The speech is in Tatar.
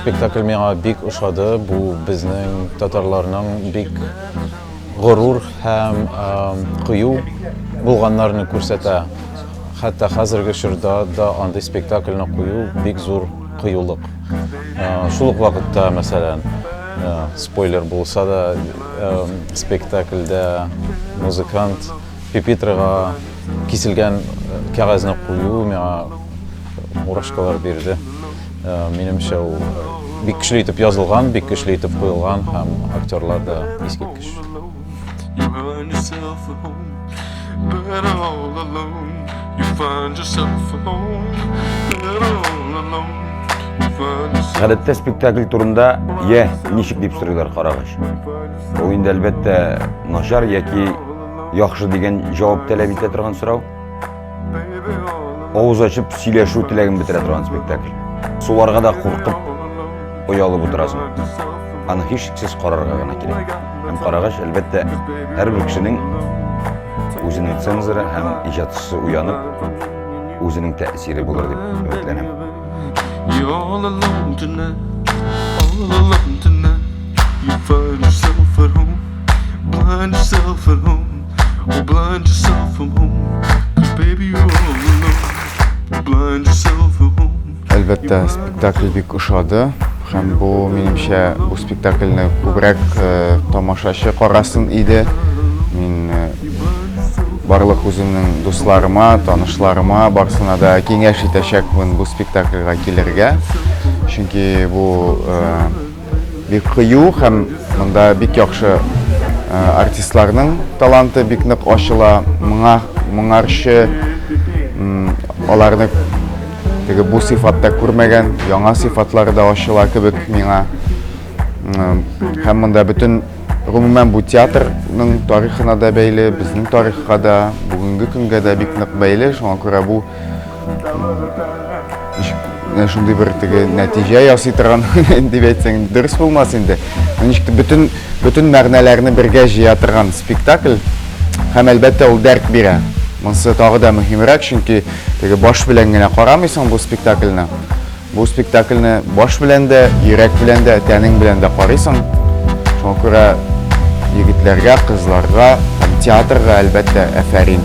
спектакль миңа бик ошады. Бу безнең татарларның бик горур һәм кыю булганнарны күрсәтә. Хәтта хәзерге чорда да андый спектакльне кую бик зур кыюлык. Шул ук вакытта, мәсәлән, спойлер булса да, спектакльдә музыкант пепитрага киселгән кәгазьне кую миңа мурашкалар бирде. Минемчә, ул бик көчле итеп язылган, бик көчле итеп куелган һәм актерлар да искиткеч. Гадәттә спектакль турында ничек дип сорыйлар карагач. Ул инде әлбәттә начар яки яхшы дигән җавап таләп итә торган сорау. Авыз ачып сөйләшү теләген бетерә торган спектакль. Суларга да куркып оялып утырасың. Аны һичшиксез карарга гына кирәк. Һәм карагач, әлбәттә, һәрбер кешенең үзенең цензоры һәм иҗатчысы уянып, үзенең тәэсире булыр дип өметләнәм. You're all alone tonight, all alone tonight. You find yourself at home, blind yourself at home, or blind yourself from home. 'Cause baby you're all alone, blind yourself at home. Әлбәттә, спектакль бик ошады. Һәм бу минемчә бу спектакльне күбрәк тамашачы карасын иде. Мин барлык үземнең дусларыма, танышларыма барсына да киңәш итәчәкмен бу спектакльгә килергә. Чөнки бу бик кыю һәм монда бик яхшы артистларның таланты бик нык ачыла. Моңарчы аларны бу сыйфатта күрмәгән, яңа сыйфатлары да ачыла кебек миңа. Һәм монда бөтен гомумән бу театрның тарихына да бәйле, безнең тарихка да, бүгенге көнгә дә бик нык бәйле. Шуңа күрә бу шундый бер нәтиҗә ясый торган дип әйтсәң дөрес булмас инде. Бөтен мәгънәләрне бергә җыя торган спектакль һәм әлбәттә ул дәрт бирә. Монысы тагы да мөһимрәк, чөнки баш белән генә карамыйсың бу спектакльне. Бу спектакльне баш белән дә, йөрәк белән дә, тәнең белән дә карыйсың. Шуңа күрә егетләргә, кызларга һәм театрга әлбәттә әфәрин.